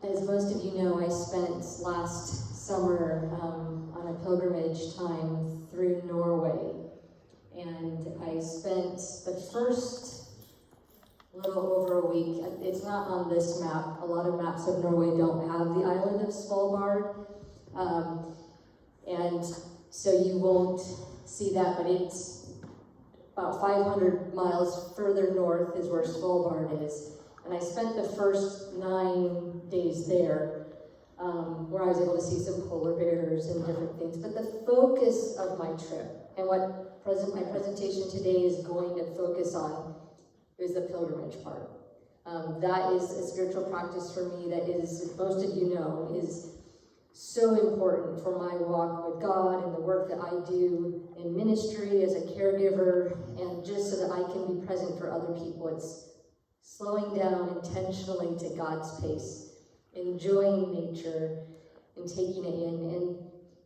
As most of you know, I spent last summer on a pilgrimage time through Norway. And I spent the first little over a week. It's not on this map. A lot of maps of Norway don't have the island of Svalbard. And so you won't see that, but it's about 500 miles further north is where Svalbard is. And I spent the first 9 days there, where I was able to see some polar bears and different things. But the focus of my trip, and what my presentation today is going to focus on, is the pilgrimage part. That is a spiritual practice for me that is, as most of you know, is so important for my walk with God and the work that I do in ministry as a caregiver, and just so that I can be present for other people. It's slowing down intentionally to God's pace, enjoying nature and taking it in. And,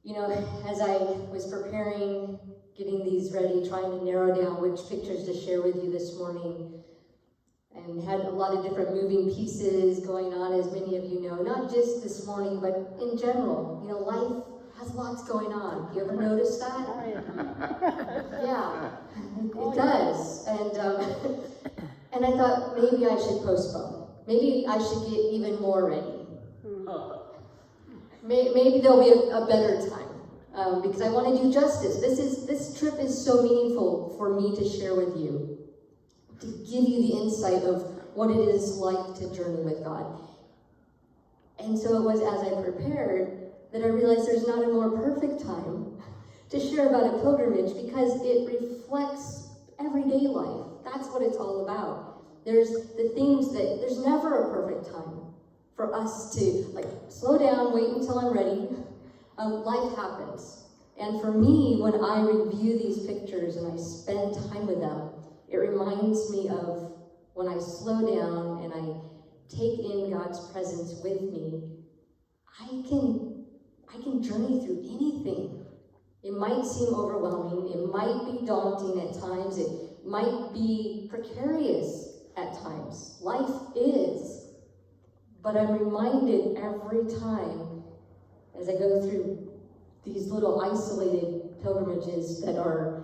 you know, as I was preparing, getting these ready, trying to narrow down which pictures to share with you this morning, and had a lot of different moving pieces going on, as many of you know, not just this morning, but in general. You know, life has lots going on. You ever notice that? Yeah, it does. And I thought maybe I should postpone. Maybe I should get even more ready. Maybe there'll be a better time, because I want to do justice. This trip is so meaningful for me to share with you, to give you the insight of what it is like to journey with God. And so it was as I prepared that I realized there's not a more perfect time to share about a pilgrimage, because it reflects everyday life. That's what it's all about. There's the things that, there's never a perfect time for us to slow down, wait until I'm ready. Life happens. And for me, when I review these pictures and I spend time with them, it reminds me of when I slow down and I take in God's presence with me, I can journey through anything. It might seem overwhelming, it might be daunting at times, it might be precarious at times. Life is. But I'm reminded every time as I go through these little isolated pilgrimages that are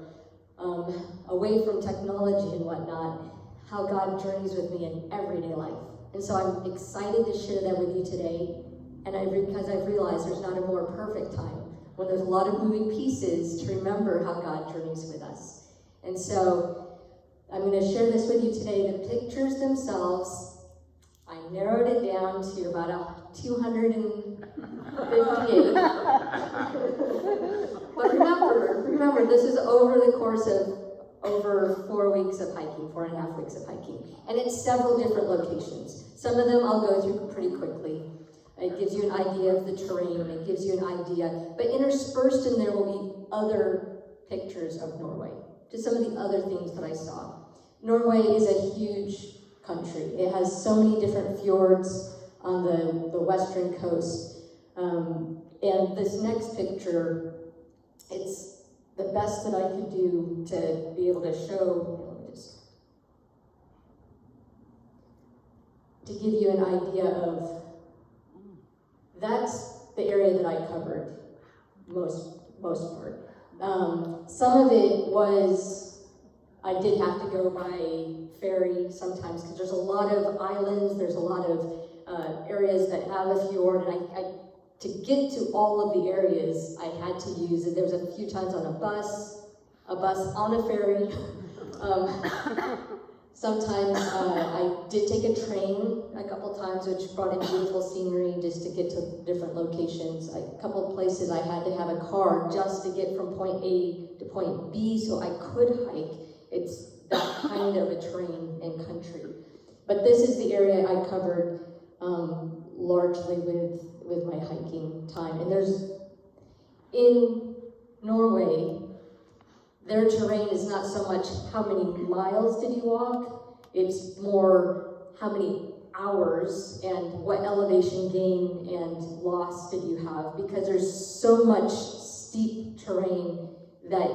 away from technology and whatnot, how God journeys with me in everyday life. And so I'm excited to share that with you today, and because I've realized there's not a more perfect time when there's a lot of moving pieces to remember how God journeys with us. And so I'm going to share this with you today. The pictures themselves, I narrowed it down to about 258. But remember, this is over the course of over 4 weeks of hiking, 4.5 weeks of hiking. And it's several different locations. Some of them I'll go through pretty quickly. It gives you an idea of the terrain, it gives you an idea. But interspersed in there will be other pictures of Norway, just some of the other things that I saw. Norway is a huge country. It has so many different fjords on the western coast. And this next picture, it's the best that I could do to be able to show, to give you an idea of, that's the area that I covered most part. Some of it was, I did have to go by ferry sometimes, because there's a lot of islands, there's a lot of areas that have a fjord, and to get to all of the areas, I had to use it. There was a few times on a bus on a ferry. Sometimes I did take a train a couple times, which brought in beautiful scenery just to get to different locations. A couple of places I had to have a car just to get from point A to point B so I could hike. It's that kind of a terrain and country. But this is the area I covered largely with my hiking time. And in Norway, their terrain is not so much how many miles did you walk, it's more how many hours and what elevation gain and loss did you have, because there's so much steep terrain that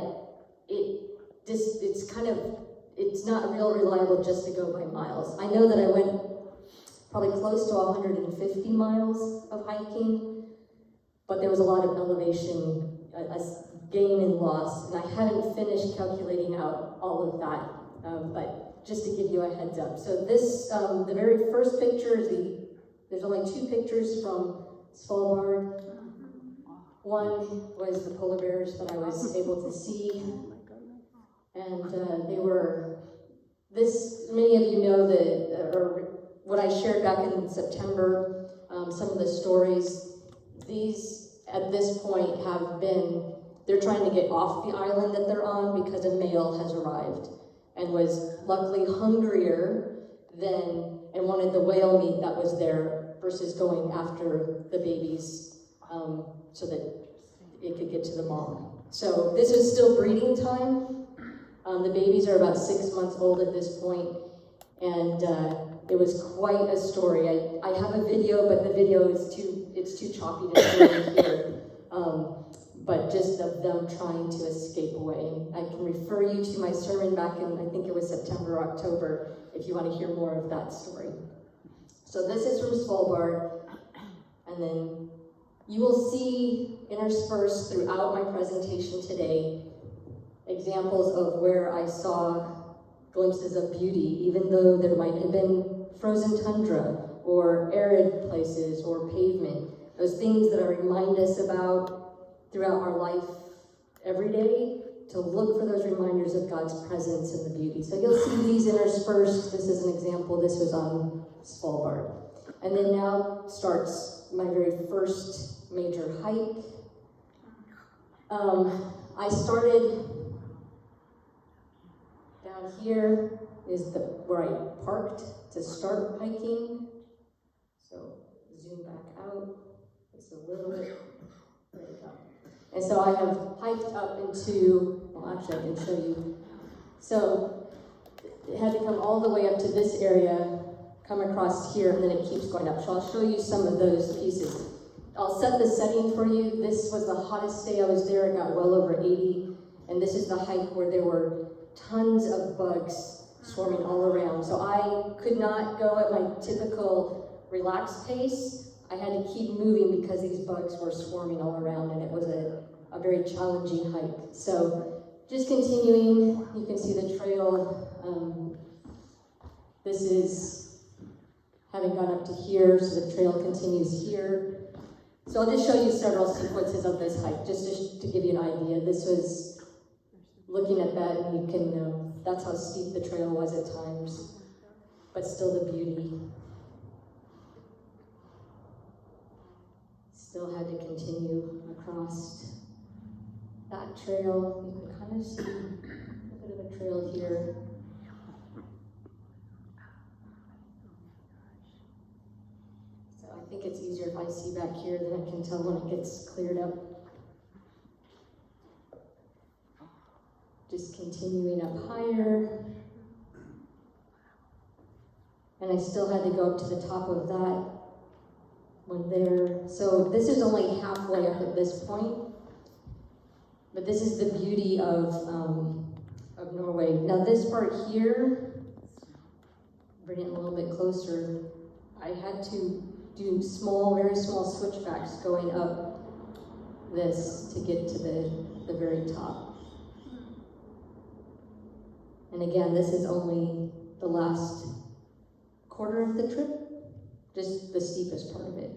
it's not real reliable just to go by miles. I know that I went probably close to 150 miles of hiking, but there was a lot of elevation, a gain and loss, and I hadn't finished calculating out all of that, but just to give you a heads up. So this, the very first picture is there's only 2 pictures from Svalbard. One was the polar bears that I was able to see, and they were, many of you know or what I shared back in September, some of the stories. These, at this point, they're trying to get off the island that they're on because a male has arrived and was luckily hungrier and wanted the whale meat that was there versus going after the babies so that it could get to the mom. So this is still breeding time. The babies are about 6 months old at this point, and it was quite a story. I have a video, but the video is too choppy to share here. But just of them trying to escape away. And I can refer you to my sermon back in, I think it was September or October, if you want to hear more of that story. So this is from Svalbard, and then you will see interspersed throughout my presentation today examples of where I saw glimpses of beauty, even though there might have been frozen tundra or arid places or pavement. Those things that I remind us about throughout our life every day, to look for those reminders of God's presence and the beauty. So you'll see these interspersed. This is an example. This was on Svalbard. And then now starts my very first major hike. I started down here is where I parked to start hiking. So zoom back out just a little bit. There we go. And so I have hiked up into, well, actually I can show you. So it had to come all the way up to this area, come across here, and then it keeps going up. So I'll show you some of those pieces. I'll set the setting for you. This was the hottest day I was there. It got well over 80. And this is the hike where there were tons of bugs swarming all around. So I could not go at my typical relaxed pace. I had to keep moving because these bugs were swarming all around, and it was a very challenging hike. So just continuing, you can see the trail. This is having gone up to here, so the trail continues here. So I'll just show you several sequences of this hike, just to give you an idea. This was looking at that, and you can, that's how steep the trail was at times, but still the beauty. Still had to continue across that trail. You can kind of see a bit of a trail here. So I think it's easier if I see back here, then I can tell when it gets cleared up. Just continuing up higher. And I still had to go up to the top of that one there. So this is only halfway up at this point. But this is the beauty of Norway. Now this part here, bring it a little bit closer, I had to do very small switchbacks going up this to get to the very top. And again, this is only the last quarter of the trip, just the steepest part of it.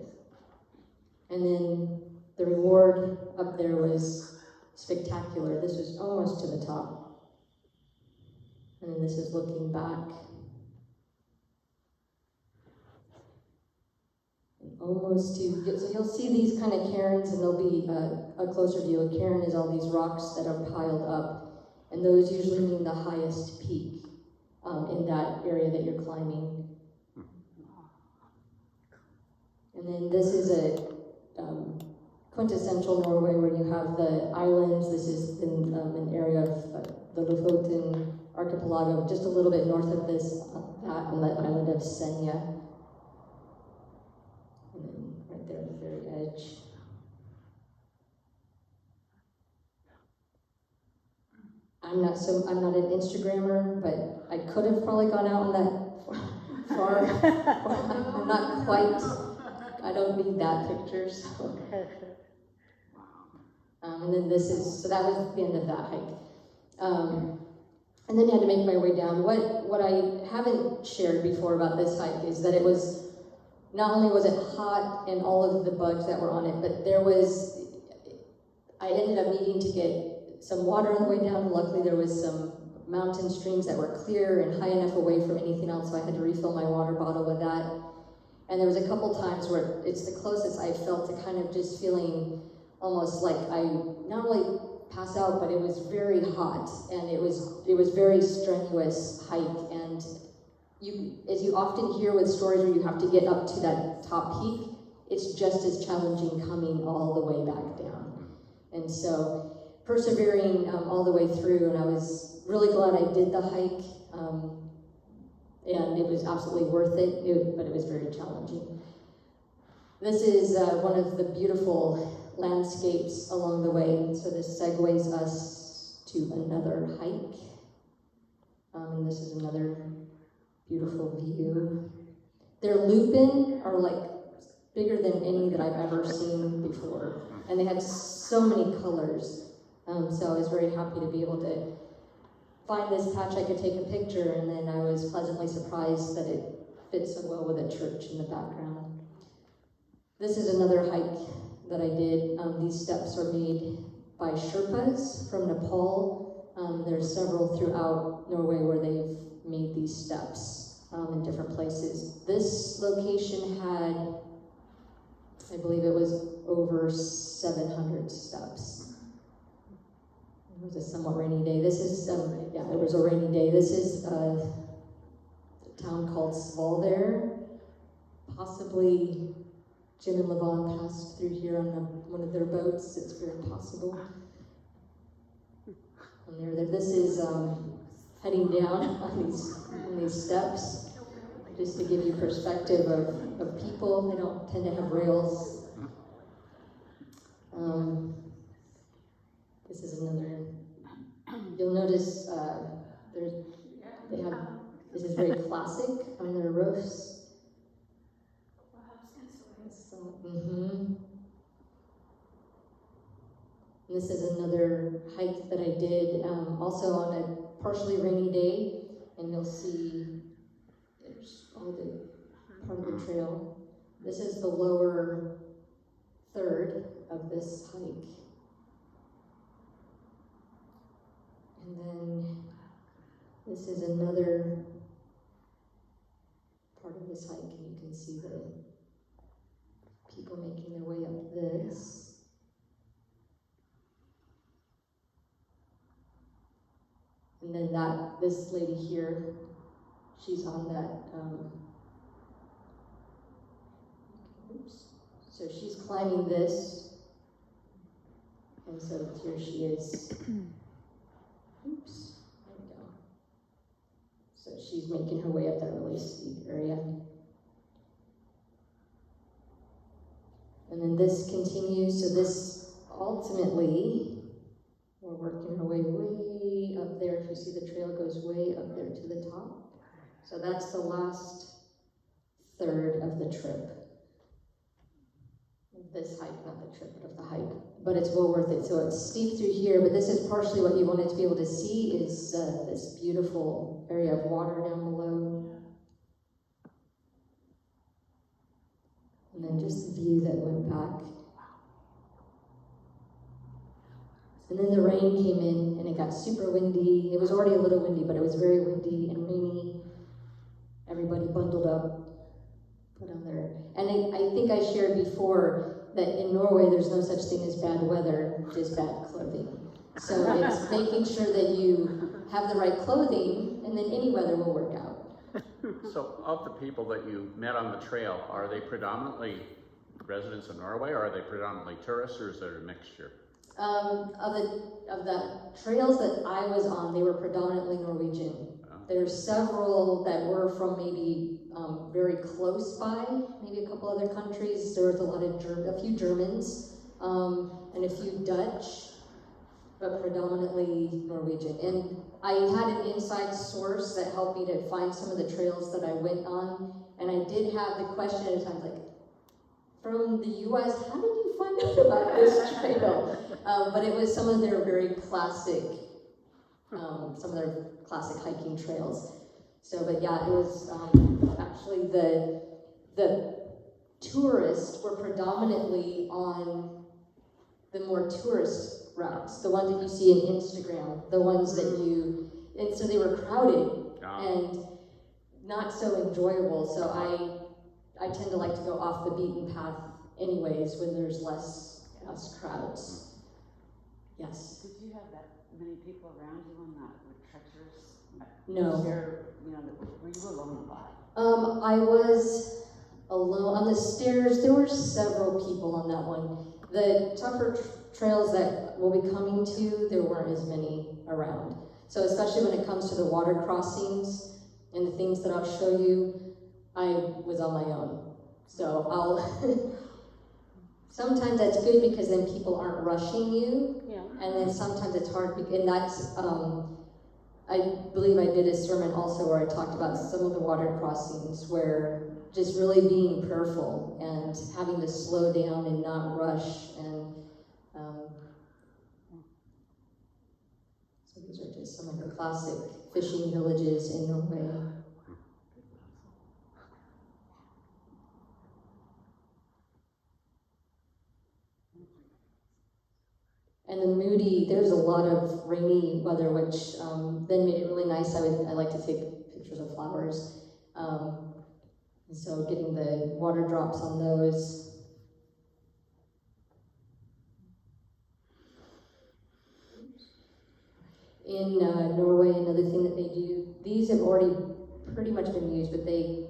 And then the reward up there was spectacular. This was almost to the top. And then this is looking back. And almost to, so you'll see these kind of cairns, and there'll be a closer view. A cairn is all these rocks that are piled up. And those usually mean the highest peak in that area that you're climbing. And then this is a quintessential Norway where you have the islands. This is in an area of the Lofoten archipelago, just a little bit north of this, on the island of Senja. And then right there at the very edge. I'm not an Instagrammer, but I could have probably gone out on that I'm not quite, I don't need that picture, so. And then so that was the end of that hike. And then I had to make my way down. What I haven't shared before about this hike is that it was, not only was it hot and all of the bugs that were on it, but I ended up needing to get some water on the way down. Luckily there was some mountain streams that were clear and high enough away from anything else, so I had to refill my water bottle with that. And there was a couple times where it's the closest I felt to kind of just feeling almost like I not only passed out, but it was very hot, and it was very strenuous hike. And as you often hear with stories where you have to get up to that top peak, it's just as challenging coming all the way back down. And so persevering all the way through, and I was really glad I did the hike, and it was absolutely worth it, but it was very challenging. This is one of the beautiful landscapes along the way, so this segues us to another hike. And this is another beautiful view. Their lupin are like bigger than any that I've ever seen before, and they had so many colors. So I was very happy to be able to find this patch I could take a picture, and then I was pleasantly surprised that it fits so well with a church in the background. This is another hike that I did. These steps are made by Sherpas from Nepal. There's several throughout Norway where they've made these steps in different places. This location had, I believe it was over 700 steps. It was a somewhat rainy day. This is, yeah, it was a rainy day. This is a town called Svolvær. Possibly Jim and Levon passed through here on one of their boats. It's very possible. And they're there. This is heading down on these steps, just to give you perspective of people. They don't tend to have rails. This is another. You'll notice this is very classic on their roofs. This is another hike that I did, also on a partially rainy day, and you'll see there's all the part of the trail. This is the lower third of this hike. And then this is another part of this hike, and you can see the people making their way up this. And then this lady here, she's on that, oops. So she's climbing this, and so here she is. Oops, there we go. So she's making her way up that really steep area. And then this continues, so this ultimately, we're working our way up there. If you see the trail goes way up there to the top. So that's the last third of the trip. This hike, not the trip, but of the hike. But it's well worth it. So it's steep through here, but this is partially what you wanted to be able to see is this beautiful area of water down below. And then just the view that went back. And then the rain came in and it got super windy. It was already a little windy, but it was very windy and rainy. Everybody bundled up, put on their, and I think I shared before that in Norway there's no such thing as bad weather, just bad clothing. So it's making sure that you have the right clothing, and then any weather will work out. So of the people that you met on the trail, are they predominantly residents of Norway, or are they predominantly tourists, or is there a mixture? Of the trails that I was on, they were predominantly Norwegian. Oh. There are several that were from maybe very close by, maybe a couple other countries. There was a few Germans, and a few Dutch. but predominantly Norwegian. And I had an inside source that helped me to find some of the trails that I went on, and I did have the question at times like, from the US, how did you find out about this trail? But it was some of their very classic, some of their classic hiking trails. So, but yeah, it was actually the tourists were predominantly on the more tourist routes, the ones that you see in Instagram, the ones that and so they were crowded and not so enjoyable. So I tend to like to go off the beaten path anyways when there's less crowds. Yes. Did you have that many people around you on that with treacherous? No. Were you alone a lot? I was alone on the stairs. There were several people on that one. The tougher trails that we'll be coming to, there weren't as many around. So especially when it comes to the water crossings and the things that I'll show you, I was on my own. So I'll, sometimes that's good because then people aren't rushing you. Yeah. And then sometimes it's hard, and that's, I believe I did a sermon also where I talked about some of the water crossings where just really being prayerful and having to slow down and not rush. And so these are just some of the classic fishing villages in Norway. And the moody, there's a lot of rainy weather, which then made it really nice. I like to take pictures of flowers. And so getting the water drops on those. In Norway, another thing that they do, these have already pretty much been used, but they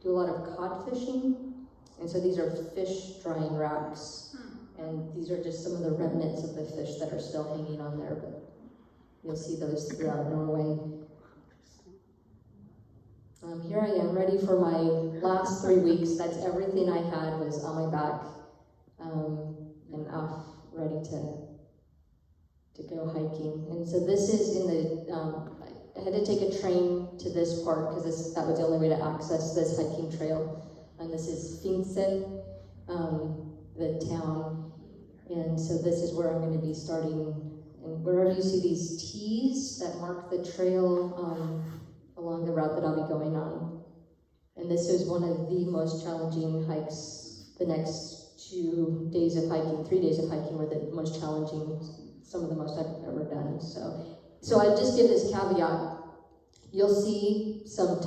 do a lot of cod fishing. And so these are fish drying racks. And these are just some of the remnants of the fish that are still hanging on there, but you'll see those throughout Norway. Here I am, ready for my last 3 weeks. That's everything I had was on my back and off, ready to go hiking. And so this is in the, I had to take a train to this part because that was the only way to access this hiking trail. And this is Finse, the town. And so this is where I'm going to be starting. And wherever you see these T's that mark the trail along the route that I'll be going on. And this is one of the most challenging hikes. The next 2 days of hiking, 3 days of hiking were the most challenging, some of the most I've ever done. So I just give this caveat. You'll see some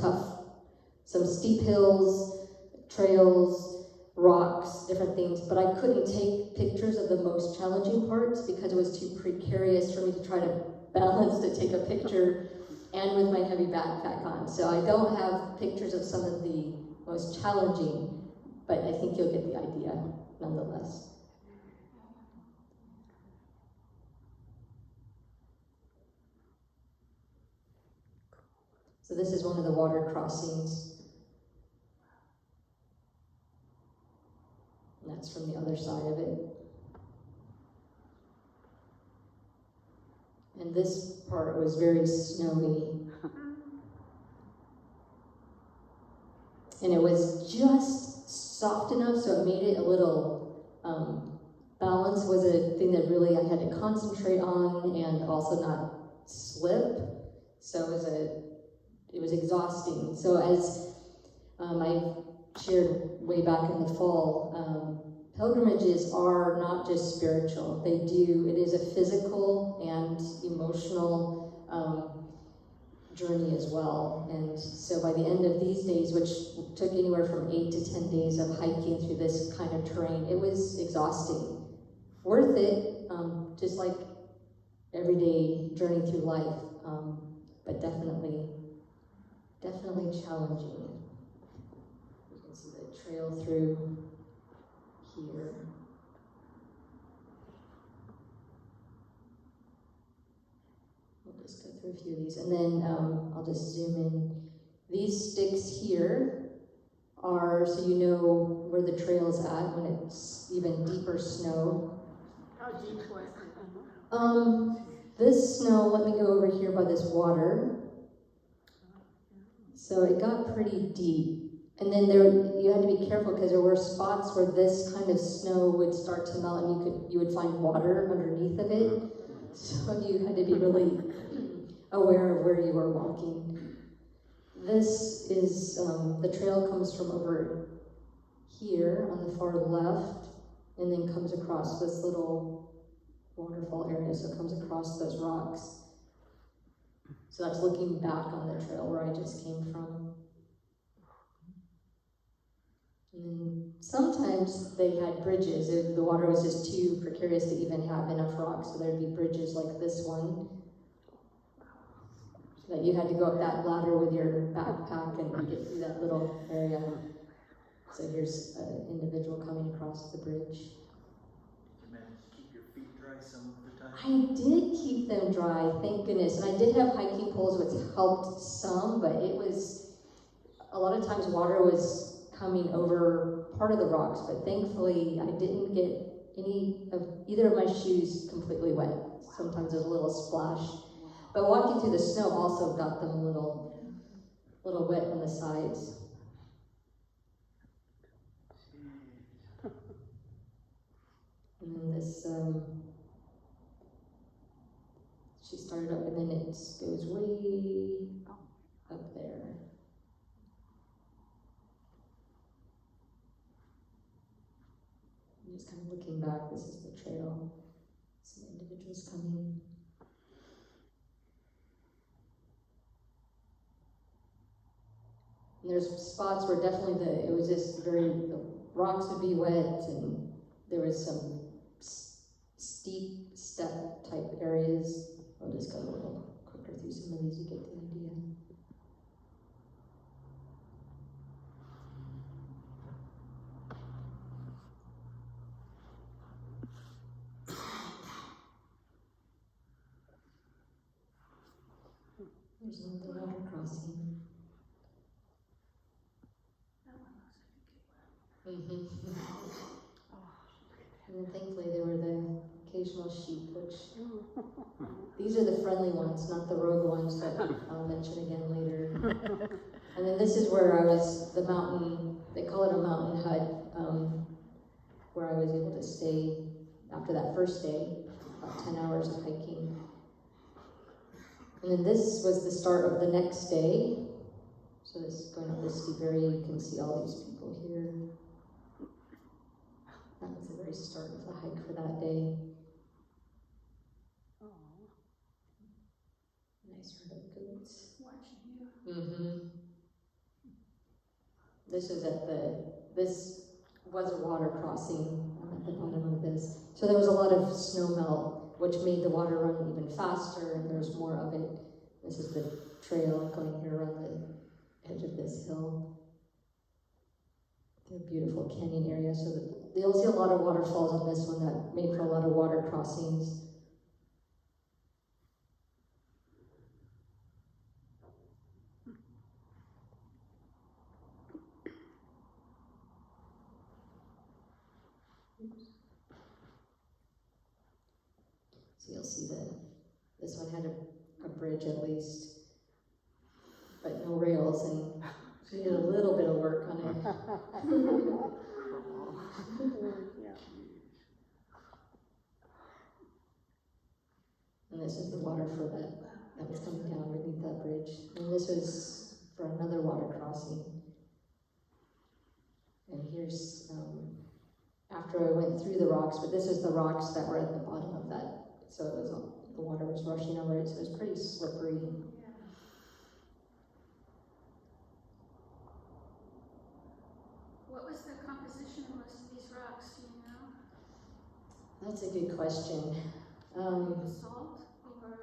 steep hills, trails, rocks, different things, but I couldn't take pictures of the most challenging parts because it was too precarious for me to try to balance to take a picture and with my heavy backpack on. So I don't have pictures of some of the most challenging, but I think you'll get the idea nonetheless. So this is one of the water crossings. And that's from the other side of it. And this part was very snowy. And it was just soft enough so it made it a little, balance was a thing that really I had to concentrate on and also not slip. So it was exhausting. So as I shared way back in the fall, pilgrimages are not just spiritual. It is a physical and emotional journey as well. And so by the end of these days, which took anywhere from 8 to 10 days of hiking through this kind of terrain, it was exhausting. Worth it, just like everyday journey through life, but definitely challenging. You can see the trail through here. We'll just go through a few of these, and then I'll just zoom in. These sticks here are so you know where the trail's at when it's even deeper snow. How deep was it? This snow, let me go over here by this water. So it got pretty deep. And then you had to be careful because there were spots where this kind of snow would start to melt and you would find water underneath of it. So you had to be really aware of where you were walking. This is, the trail comes from over here on the far left and then comes across this little waterfall area. So it comes across those rocks. So that's looking back on the trail where I just came from. And then sometimes they had bridges. The water was just too precarious to even have enough rocks, so there'd be bridges like this one. That you had to go up that ladder with your backpack and get through that little area. So here's an individual coming across the bridge. Did you manage to keep your feet dry some of the time? I did keep them dry, thank goodness. And I did have hiking poles, which helped some, but it was, a lot of times water was coming over part of the rocks, but thankfully I didn't get either of my shoes completely wet. Sometimes there's a little splash. But walking through the snow also got them a little wet on the sides. And then this, she started up and then it goes way up there. I'm just kind of looking back, this is the trail. Some individuals coming. And there's spots where definitely it was just the rocks would be wet and there was some steep step type areas. I'll just go a little quicker through some of these, you get the idea. There's another water crossing. And then thankfully there were the occasional sheep, which these are the friendly ones, not the rogue ones that I'll mention again later. And then this is where I was, the mountain, they call it a mountain hut, where I was able to stay after that first day, about 10 hours of hiking. And then this was the start of the next day. So this is going up this steep area, you can see all these people here. That was the very start of the hike for that day. Nice herd of goats. Watching you. This was a water crossing at the bottom of this. So there was a lot of snow melt, which made the water run even faster, and there's more of it. This is the trail going here around the edge of this hill. They're beautiful canyon area, so you'll see a lot of waterfalls on this one that made for a lot of water crossings. So you'll see this one had a bridge at least, but no rails, and we did a little bit of work on it. And this is the water for that was coming down underneath that bridge. And this was for another water crossing. And here's, after I went through the rocks, but this is the rocks that were at the bottom of that. So it was, the water was rushing over it, so it was pretty slippery. What was the composition of most of these rocks, do you know? That's a good question. Basalt or?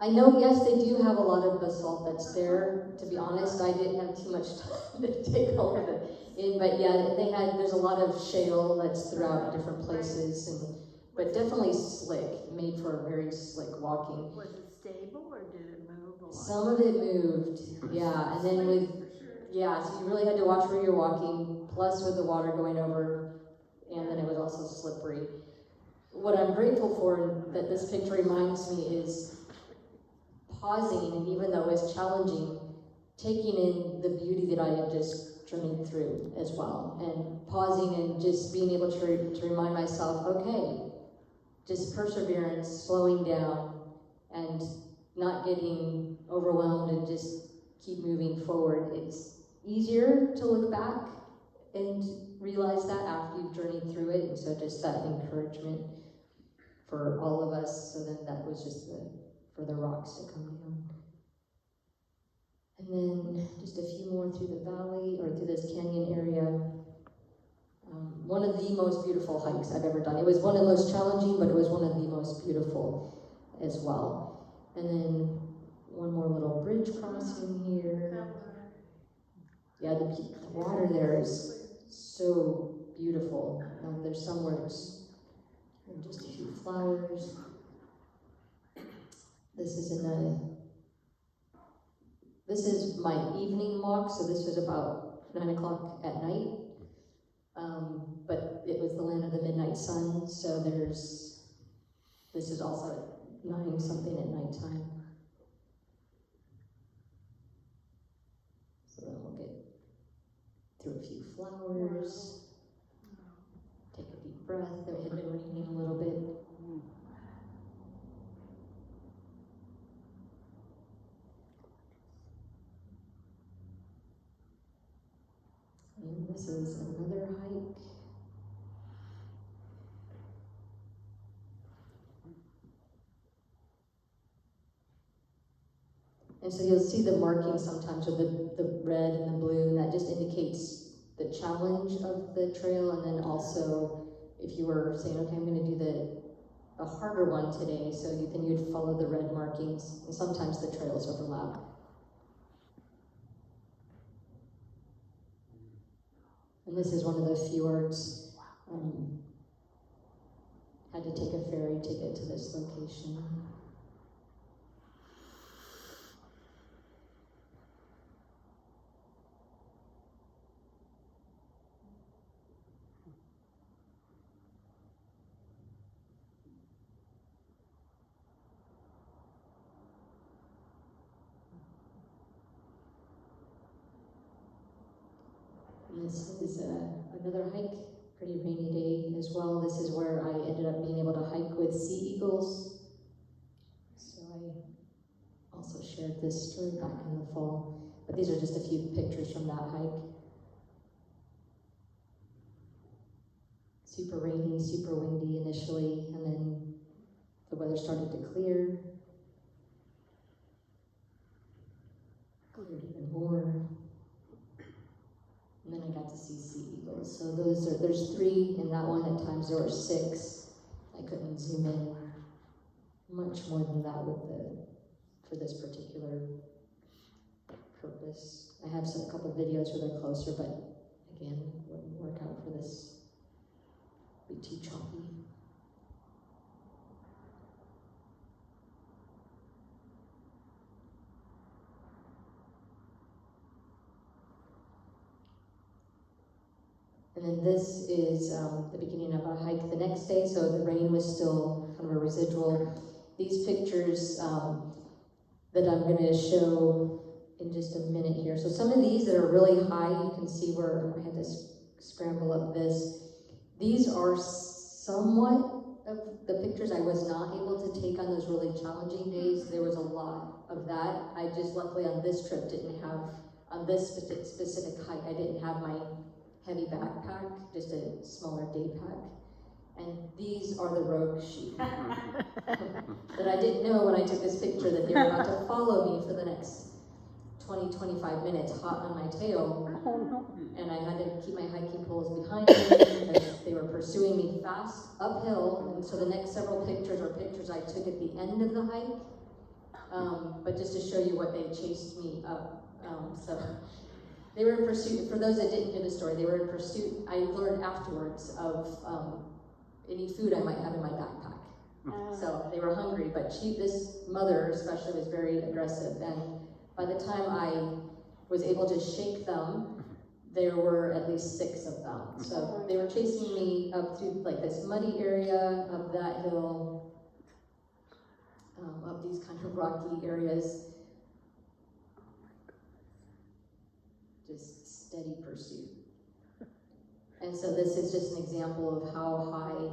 I know, yes, they do have a lot of basalt that's there. To be honest, I didn't have too much time to take all of it in, but yeah, there's a lot of shale that's throughout different places, but definitely slick, made for a very slick walking. Was it stable or did it move a lot? Some of it moved, yeah, and then so you really had to watch where you're walking, plus with the water going over, and then it was also slippery. what I'm grateful for that this picture reminds me is pausing, and even though it's challenging, taking in the beauty that I had just journeyed through as well, and pausing and just being able to remind myself, okay, just perseverance, slowing down, and not getting overwhelmed, and just keep moving forward. It's easier to look back and realize that after you've journeyed through it, and so just that encouragement for all of us. So then that was just for the rocks to come down. And then just a few more through the valley, or through this canyon area. One of the most beautiful hikes I've ever done. It was one of the most challenging, but it was one of the most beautiful as well. And then one more little bridge crossing here. Yeah, the water there is so beautiful. There's somewhere it's just a few flowers. This is my evening walk, so this was about 9 o'clock at night. But it was the land of the midnight sun, so this is also at 9 something at nighttime. So then we'll get through a few flowers, take a deep breath. It had been raining a little bit. And this is another hike. And so you'll see the markings sometimes with the red and the blue, and that just indicates the challenge of the trail. And then also, if you were saying, okay, I'm going to do the harder one today, so then you'd follow the red markings, and sometimes the trails overlap. And this is one of the fjords. Had to take a ferry to get to this location. This is another hike, pretty rainy day as well. This is where I ended up being able to hike with sea eagles. So I also shared this story back in the fall. But these are just a few pictures from that hike. Super rainy, super windy initially, and then the weather started to clear. Cleared even more. And then I got to see sea eagles. So there's 3 in that one. At times there were 6. I couldn't zoom in much more than that for this particular purpose. I have a couple videos where they're closer, but again, it wouldn't work out for this. It'd be too choppy. And then this is the beginning of a hike the next day, so the rain was still kind of a residual. These pictures that I'm going to show in just a minute here. So some of these that are really high, you can see where I had to scramble up this. These are somewhat of the pictures I was not able to take on those really challenging days. There was a lot of that. I just luckily on this trip didn't have, on this specific hike, I didn't have my heavy backpack, just a smaller day pack. And these are the rogue sheep that I didn't know when I took this picture that they were about to follow me for the next 20-25 minutes, hot on my tail. And I had to keep my hiking poles behind me because they were pursuing me fast uphill. And so the next several pictures are pictures I took at the end of the hike, but just to show you what they chased me up. So they were in pursuit, for those that didn't hear the story, they were in pursuit, I learned afterwards, of any food I might have in my backpack. So they were hungry, but this mother especially was very aggressive. And by the time I was able to shake them, there were at least 6 of them. So they were chasing me up through like this muddy area, up that hill, up these kind of rocky areas. Just steady pursuit. And so this is just an example of how high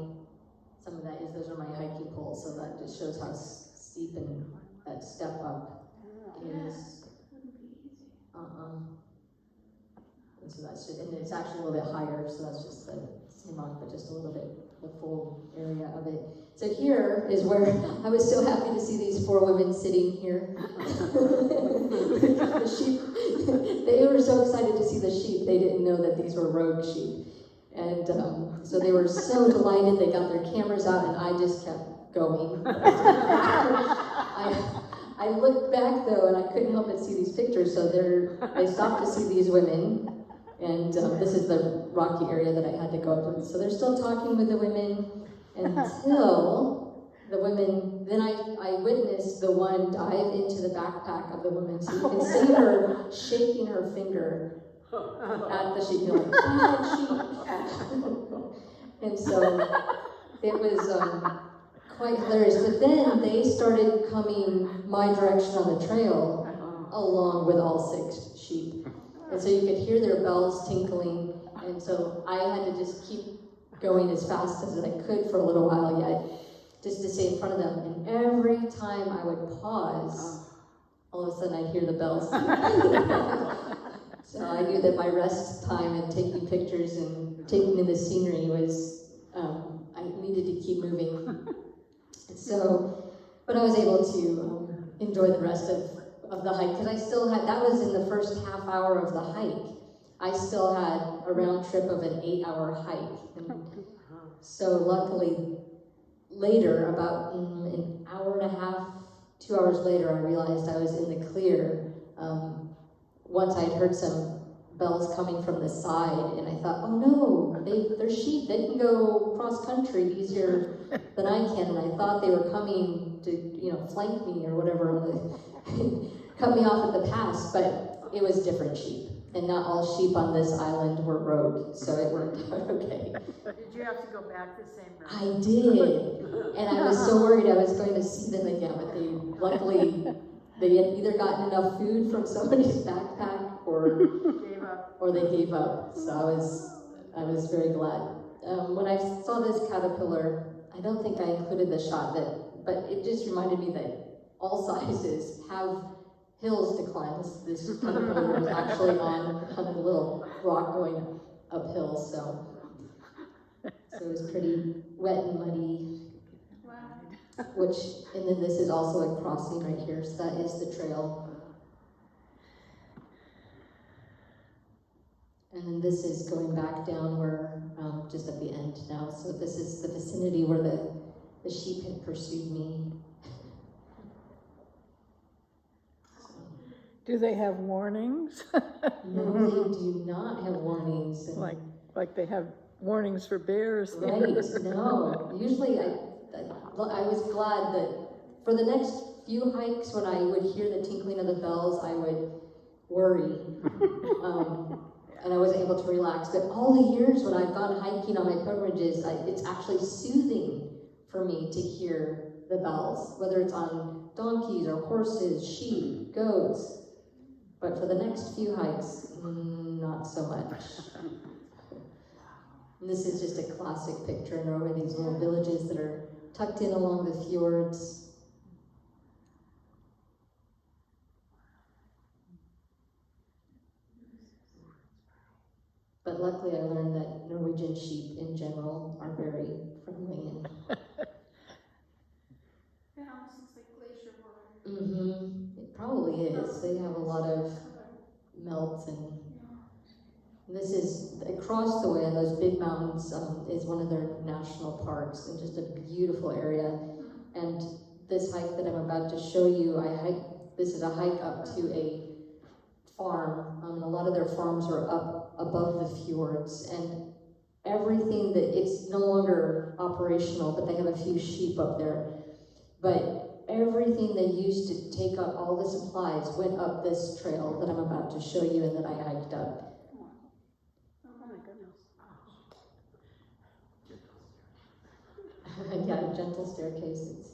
some of that is. Those are my hiking poles, so that just shows how steep and that step up is. And so that's just, and it's actually a little bit higher, so that's just the same rock, but just a little bit, the full area of it. So here is where I was so happy to see these 4 women sitting here. The sheep, they were so excited to see the sheep, they didn't know that these were rogue sheep. And so they were so delighted, they got their cameras out, and I just kept going. I looked back though, and I couldn't help but see these pictures, so they stopped to see these women. And this is the rocky area that I had to go up with. So they're still talking with the women until the women, then I witnessed the one dive into the backpack of the woman. So you can see her shaking her finger at the sheep, like, sheep. And so it was quite hilarious. But then they started coming my direction on the trail, along with all 6 sheep. And so you could hear their bells tinkling, and so I had to just keep going as fast as I could for a little while yet, just to stay in front of them. And every time I would pause, all of a sudden I'd hear the bells. So I knew that my rest time and taking pictures and taking in the scenery was, I needed to keep moving. So, but I was able to enjoy the rest of the hike, because I still had, that was in the first half hour of the hike. I still had a round trip of an 8-hour hike. And so luckily, later, about an hour and a half, 2 hours later, I realized I was in the clear. Once I'd heard some bells coming from the side, and I thought, oh no, they're sheep, they can go cross country easier than I can, and I thought they were coming to, flank me or whatever, cut me off at the pass, but it was different sheep, and not all sheep on this island were rogue, so it worked out okay. Did you have to go back the same route? I did, and I was so worried I was going to see them again, but luckily, they had either gotten enough food from somebody's backpack, or they gave up. So I was very glad. When I saw this caterpillar, I don't think I included the shot but it just reminded me that all sizes have hills to climb. This caterpillar was actually on a little rock going uphill, so it was pretty wet and muddy. Wow. And then this is also a crossing right here, so that is the trail. And then this is going back down where, just at the end now, so this is the vicinity where the sheep had pursued me. Do they have warnings? No, they do not have warnings. And like they have warnings for bears? right, no. Usually I was glad that for the next few hikes, when I would hear the tinkling of the bells, I would worry. And I wasn't able to relax. But all the years when I've gone hiking on my pilgrimages, it's actually soothing for me to hear the bells, whether it's on donkeys or horses, sheep, goats. But for the next few hikes, not so much. And this is just a classic picture in Norway, these little villages that are tucked in along the fjords. But luckily I learned that Norwegian sheep in general are very friendly. It almost looks like glacier water. Mm-hmm. It probably is. They have a lot of melt, and this is across the way on those big mountains is one of their national parks, and just a beautiful area. And this hike that I'm about to show you, this is a hike up to a farm. A lot of their farms are up above the fjords, and everything it's no longer operational, but they have a few sheep up there. But everything they used to take up all the supplies went up this trail that I'm about to show you and that I hiked up. Yeah, a gentle staircase. It's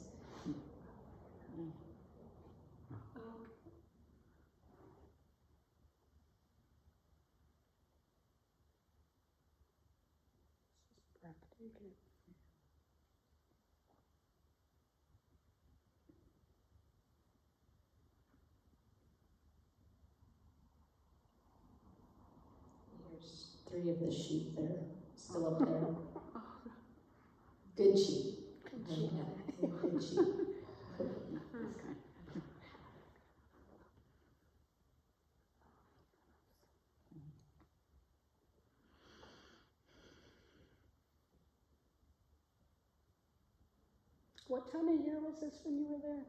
There's 3 of the sheep there, still up there. Good sheep. Yeah, good sheep. What time of year was this when you were there?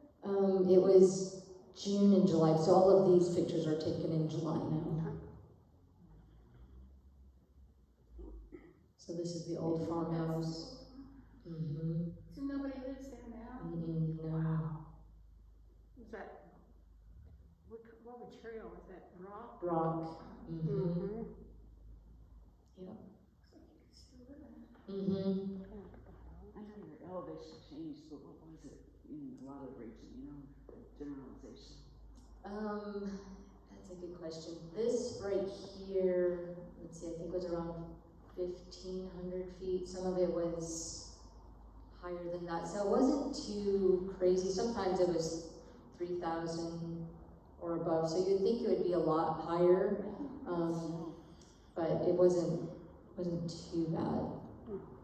It was June and July, so all of these pictures are taken in July now. So this is the old farmhouse. Mm-hmm. So nobody lives there now? Mm-mm, no. Is that, what material is that, rock? Rock. Mm-hmm. Yeah. Looks like you could still live in it. Mm-hmm. I know your elevation changed, but what was it in a lot of the region, you know, generalization? That's a good question. This right here, let's see, I think was around 1,500 feet. Some of it was higher than that. So it wasn't too crazy. Sometimes it was 3,000 or above. So you'd think it would be a lot higher, but it wasn't too bad.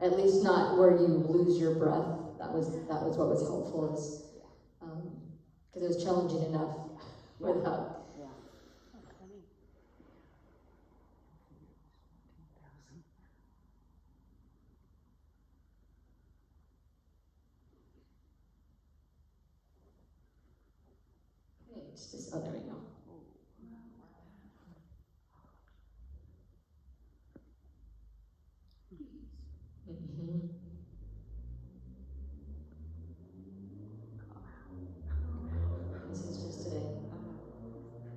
At least not where you lose your breath. That was what was helpful, is because it was challenging enough without. Yeah. Okay, it's just, oh, there we go. Mm-hmm. This is just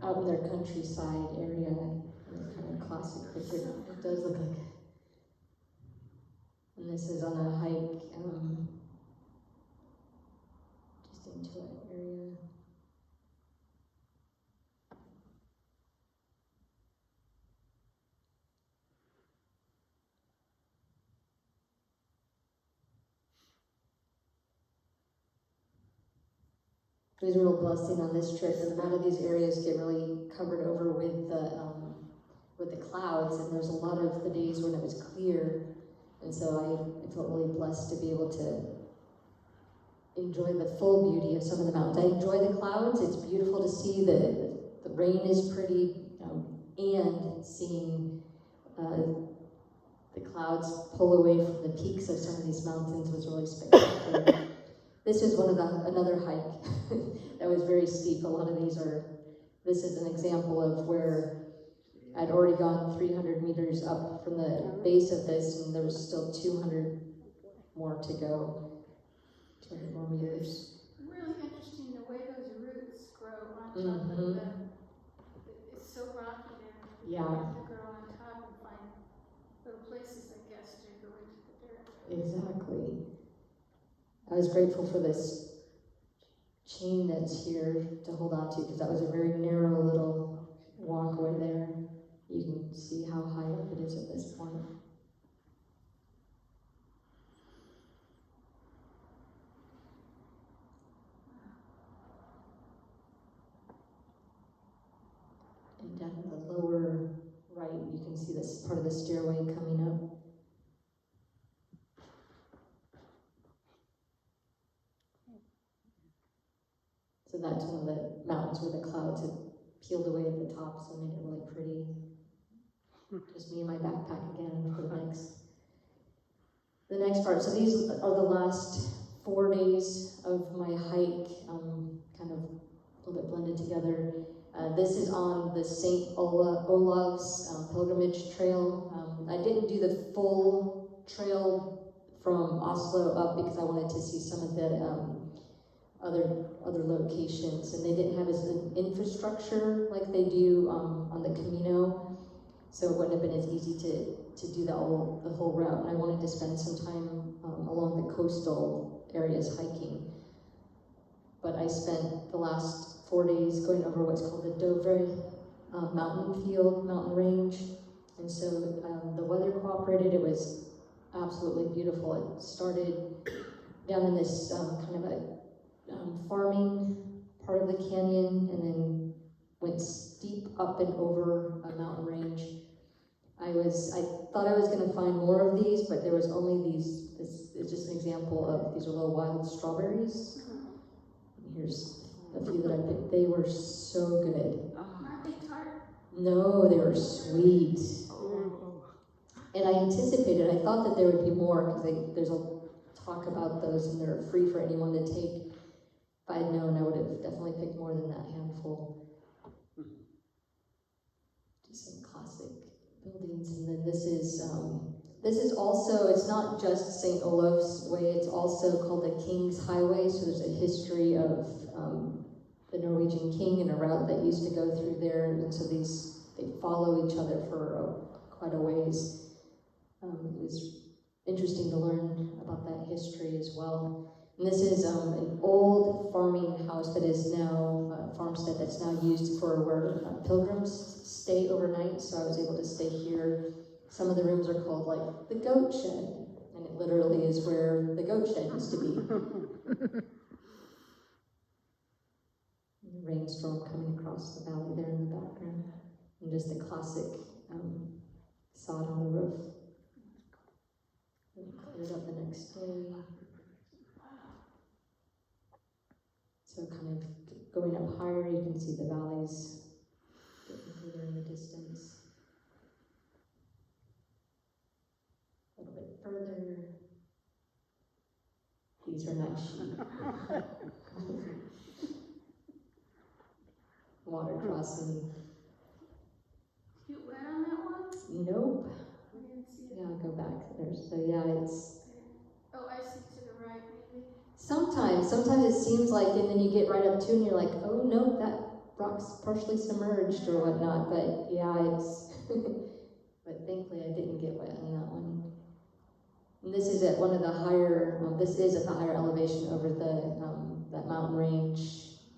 out in their countryside area, kind of classic picture. It does look like. And this is on a hike, just into an area. There's a real blessing on this trip, and a lot of these areas get really covered over with the clouds, and there's a lot of the days when it was clear, and so I felt really blessed to be able to enjoy the full beauty of some of the mountains. I enjoy the clouds. It's beautiful to see the rain is pretty, and seeing the clouds pull away from the peaks of some of these mountains was really spectacular. This is another hike that was very steep. A lot of these this is an example of where I'd already gone 300 meters up from the base of this, and there was still 200 more to go. 200 more meters. Really interesting the way those roots grow on top of it's so rocky there. Yeah. You have to grow on top and find little places, I guess, to go into the dirt. Exactly. I was grateful for this chain that's here to hold on to, because that was a very narrow little walkway there. You can see how high up it is at this point. And down in the lower right, you can see this part of the stairway coming up. So that's one of the mountains where the clouds had peeled away at the top, so it made it really pretty. Just me and my backpack again for the next part. So these are the last 4 days of my hike, kind of a little bit blended together. This is on the St. Olav's pilgrimage trail. I didn't do the full trail from Oslo up because I wanted to see some of the other locations, and they didn't have as an infrastructure like they do on the Camino. So it wouldn't have been as easy to do the whole route. And I wanted to spend some time along the coastal areas hiking. But I spent the last 4 days going over what's called the Dovre mountain range. And so the weather cooperated. It was absolutely beautiful. It started down in this kind of a farming part of the canyon, and then went steep up and over a mountain range. I thought I was going to find more of these, but there was only these. This is just an example of, these are little wild strawberries. And here's a few that I picked. They were so good. Aren't they tart? No, they were sweet. And I anticipated, I thought that there would be more, because there's a talk about those and they're free for anyone to take. If I had known, I would have definitely picked more than that handful. Just some classic buildings. And then this is also, it's not just St. Olaf's Way, it's also called the King's Highway. So there's a history of the Norwegian king and a route that used to go through there. And so they follow each other for quite a ways. It was interesting to learn about that history as well. And this is an old farming house that is now a farmstead that's now used for where pilgrims stay overnight. So I was able to stay here. Some of the rooms are called like the goat shed, and it literally is where the goat shed used to be. The rainstorm coming across the valley there in the background, and just the classic sod on the roof. Cleared up the next day. So kind of going up higher, you can see the valleys getting further in the distance. A little bit further. These are nice sheep. Water crossing. You went on that one? Nope. I didn't see it. Yeah, I'll go back there. So yeah, it's Oh, I see, to the right, maybe. sometimes it seems like, and then you get right up to it and you're like, oh no, that rock's partially submerged or whatnot. But yeah, it's, but thankfully I didn't get wet on that one. And this is at one of the higher, this is at the higher elevation over that mountain range.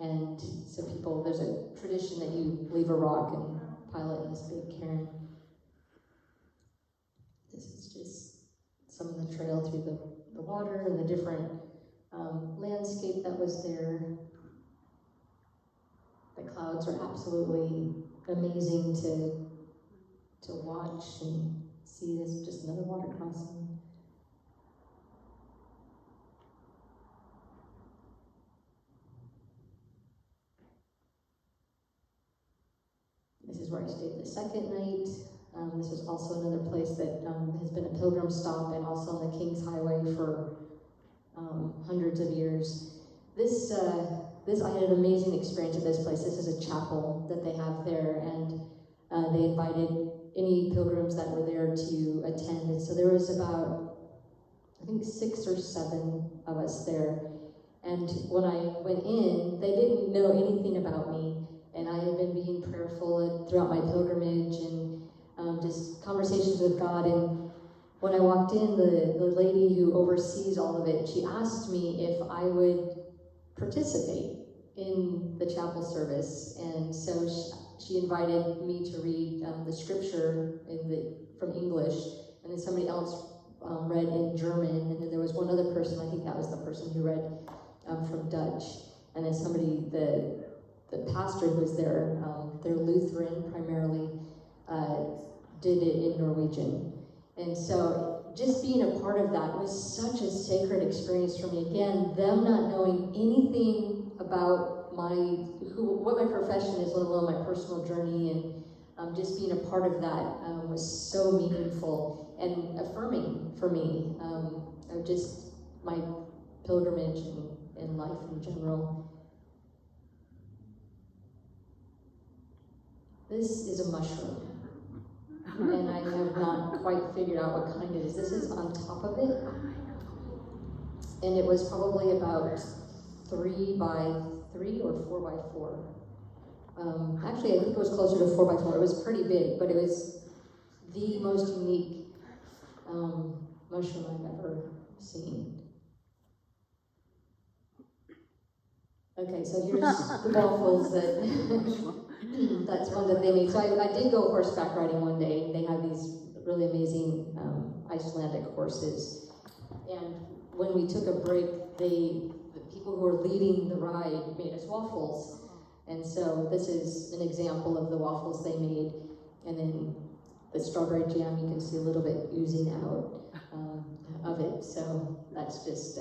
And so there's a tradition that you leave a rock and pile it in this big cairn. This is just some of the trail through the water and the different landscape that was there. The clouds are absolutely amazing to watch and see. This just another water crossing. This is where I stayed the second night. This is also another place that has been a pilgrim stop and also on the King's Highway for hundreds of years. This I had an amazing experience at this place. This is a chapel that they have there, and they invited any pilgrims that were there to attend. And so there was about, I think, 6 or 7 of us there. And when I went in, they didn't know anything about me. And I had been being prayerful throughout my pilgrimage and just conversations with God. And when I walked in, the lady who oversees all of it, she asked me if I would participate in the chapel service. And so she invited me to read the scripture from English, and then somebody else read in German, and then there was one other person, I think that was the person who read from Dutch, and then somebody, the pastor who was there, they're Lutheran primarily, did it in Norwegian. And so just being a part of that was such a sacred experience for me. Again, them not knowing anything about what my profession is, let alone my personal journey, and just being a part of that was so meaningful and affirming for me of just my pilgrimage and life in general. This is a mushroom, and I have not quite figured out what kind it is. This is on top of it, and it was probably about 3 by 3 or 4 by 4. Actually, I think it was closer to 4 by 4. It was pretty big, but it was the most unique mushroom I've ever seen. Okay, so here's the waffles that, that's one that they made. So I did go horseback riding one day. They have these really amazing Icelandic horses. And when we took a break, the people who were leading the ride made us waffles. And so this is an example of the waffles they made. And then the strawberry jam, you can see a little bit oozing out of it. So that's just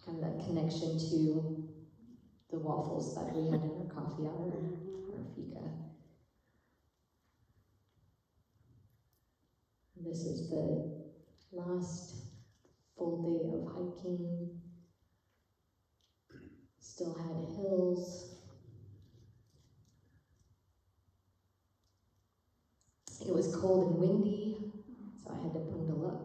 kind of that connection to the waffles that we had in our coffee hour, our fika. This is the last full day of hiking. Still had hills. It was cold and windy, so I had to bundle up.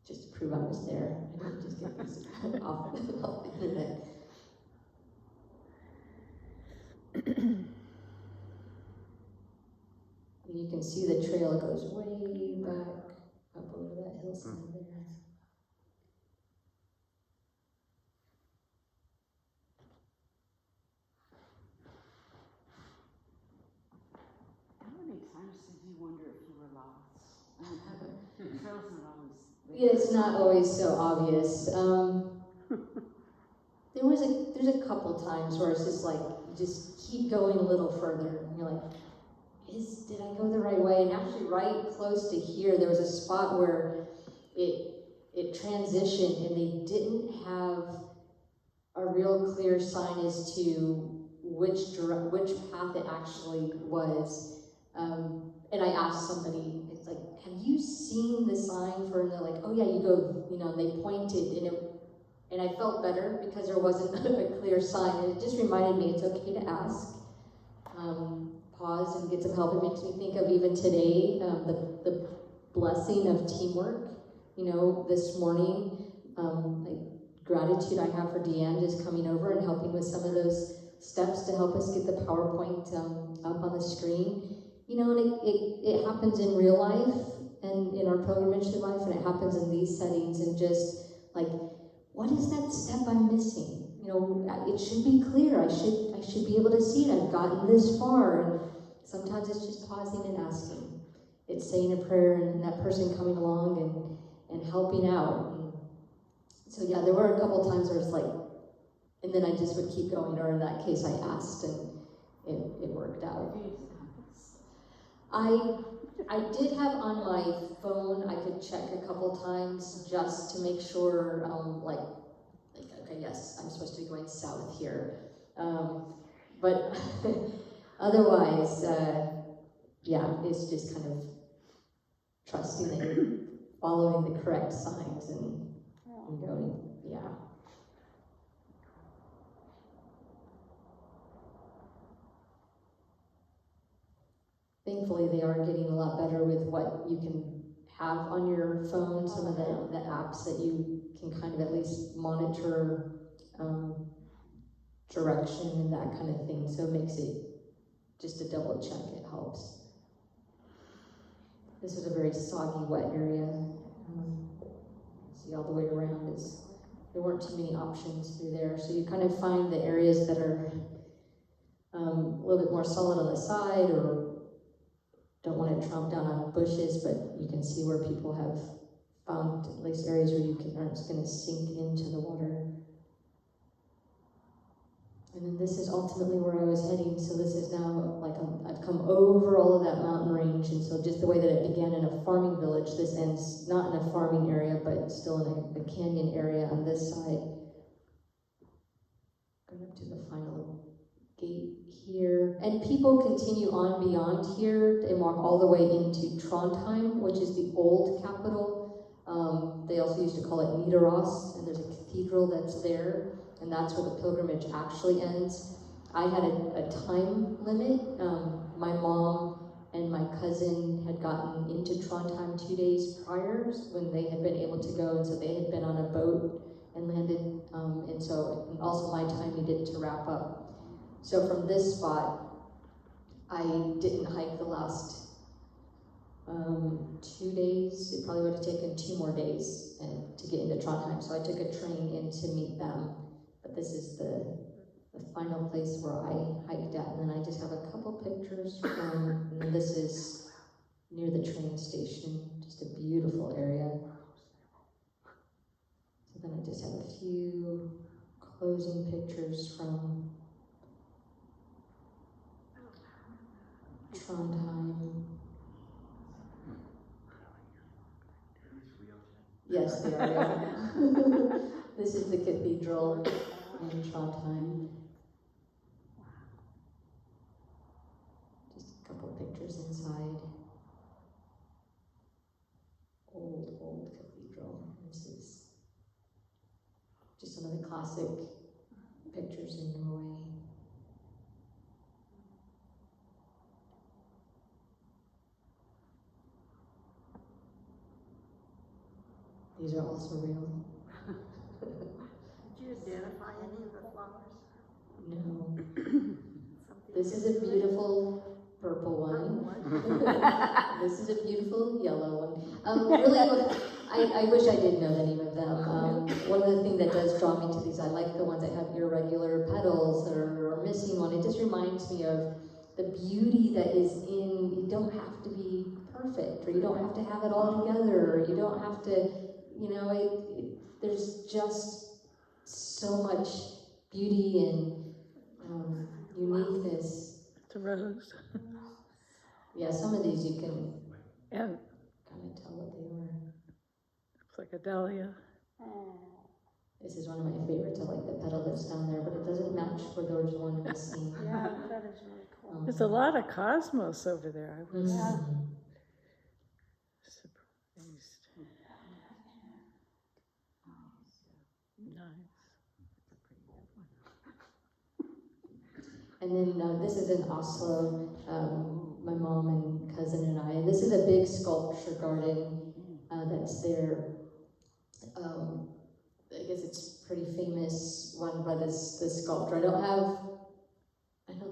Just to prove I was there. I didn't just get this off the internet. And you can see the trail goes way back up over that hillside there. How many times did you wonder if you were lost? I mean, trails not always. Yeah, it's not always so obvious. There's a couple times where it's just like, just keep going a little further. And you're like, did I go the right way? And actually right close to here, there was a spot where it transitioned and they didn't have a real clear sign as to which path it actually was. And I asked somebody, it's like, have you seen the sign for, and they're like, oh yeah, you go, they pointed, and I felt better because there wasn't a clear sign, and it just reminded me it's okay to ask, pause and get some help. It makes me think of even today, the blessing of teamwork. This morning, gratitude I have for Deanne just coming over and helping with some of those steps to help us get the PowerPoint up on the screen. And it happens in real life and in our pilgrimage to life, and it happens in these settings, and just like, what is that step I'm missing? It should be clear. I should be able to see it. I've gotten this far, and sometimes it's just pausing and asking. It's saying a prayer and that person coming along and helping out. And so yeah, there were a couple times where it's like, and then I just would keep going, or in that case I asked and it worked out. I did have on my phone, I could check a couple times just to make sure, okay, yes, I'm supposed to be going south here. But otherwise, yeah, it's just kind of trusting that you're following the correct signs and going, yeah. Thankfully, they are getting a lot better with what you can have on your phone, some of the apps that you can kind of at least monitor direction and that kind of thing. So it makes it just a double check, it helps. This is a very soggy, wet area. See all the way around there weren't too many options through there. So you kind of find the areas that are a little bit more solid on the side, or don't want to tromp down on bushes, but you can see where people have found at least areas where aren't going to sink into the water. And then this is ultimately where I was heading. So this is now I've come over all of that mountain range, and so just the way that it began in a farming village, this ends not in a farming area, but still in a canyon area on this side. Going up to the final gate here, and people continue on beyond here and walk all the way into Trondheim, which is the old capital. They also used to call it Nidaros, and there's a cathedral that's there, and that's where the pilgrimage actually ends. I had a time limit. My mom and my cousin had gotten into Trondheim 2 days prior when they had been able to go, and so they had been on a boat and landed, and also my time needed to wrap up. So from this spot, I didn't hike the last 2 days. It probably would have taken 2 more days to get into Trondheim. So I took a train in to meet them. But this is the final place where I hiked at. And then I just have a couple pictures from, and then this is near the train station. Just a beautiful area. So then I just have a few closing pictures from Trondheim. Yes, they are. Yeah. This is the cathedral in Trondheim. Just a couple pictures inside. Old cathedral. This is just some of the classic pictures in Norway. These are also real. Did you identify any of the flowers? No. Something This is a beautiful purple one. This is a beautiful yellow one. Really, I wish I did know the name of them. One of the things that does draw me to these, I like the ones that have irregular petals or are missing one. It just reminds me of the beauty that is in, you don't have to be perfect, or you don't have to have it all together, or you don't have to, there's just so much beauty and uniqueness. It's a rose. Yeah, some of these you can And kind of tell what they were. it's like a dahlia. This is one of my favorites. I like the petal that's down there, but it doesn't match where there's one missing. Yeah, that is really cool. There's a lot of cosmos over there. I was surprised. Nice. And then this is in Oslo, my mom and cousin and I. And this is a big sculpture garden that's there. I guess it's pretty famous one by this sculptor. I don't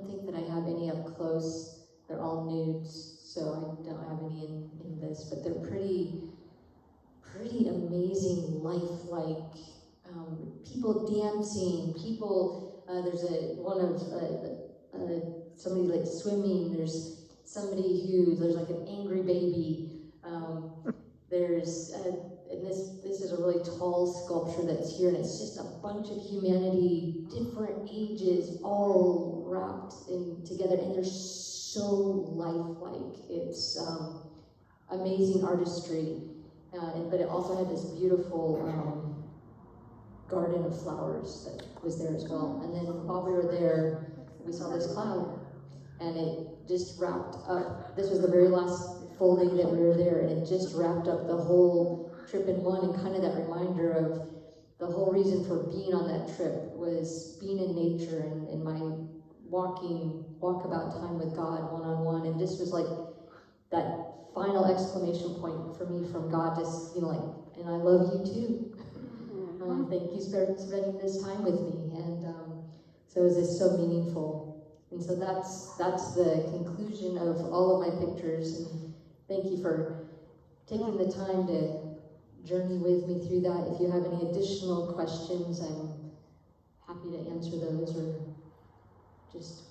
think that I have any up close. They're all nudes, so I don't have any in this, but they're pretty amazing, lifelike. People dancing, there's somebody like swimming, there's somebody there's like an angry baby, and this is a really tall sculpture that's here, and it's just a bunch of humanity, different ages, all wrapped in together, and they're so lifelike. It's amazing artistry, but it also had this beautiful garden of flowers that was there as well. And then while we were there, we saw this cloud, and it just wrapped up. This was the very last full day that we were there, and it just wrapped up the whole trip in one, and kind of that reminder of the whole reason for being on that trip was being in nature and my walkabout time with God one-on-one, and just was like that final exclamation point for me from God, just, and I love you too. Thank you for spending this time with me, and so it was just so meaningful. And so that's the conclusion of all of my pictures, and thank you for taking the time to journey with me through that. If you have any additional questions, I'm happy to answer those, or just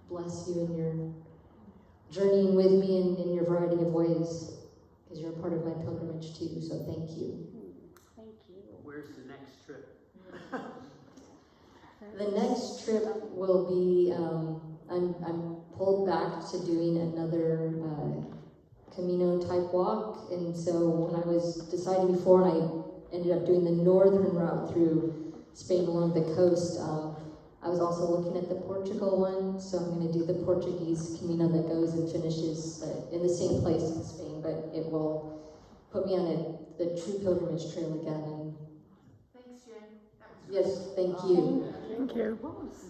bless you in your journeying with me in your variety of ways, because you're a part of my pilgrimage too, so thank you. Thank you. Where's the next trip? The next trip will be, I'm pulled back to doing another Camino type walk, and so when I was deciding before, and I ended up doing the northern route through Spain along the coast, I was also looking at the Portugal one, so I'm going to do the Portuguese Camino that goes and finishes in the same place in Spain, but it will put me on the true pilgrimage trail again. And Thanks, Jen. That was yes, thank you. Thank you. What was the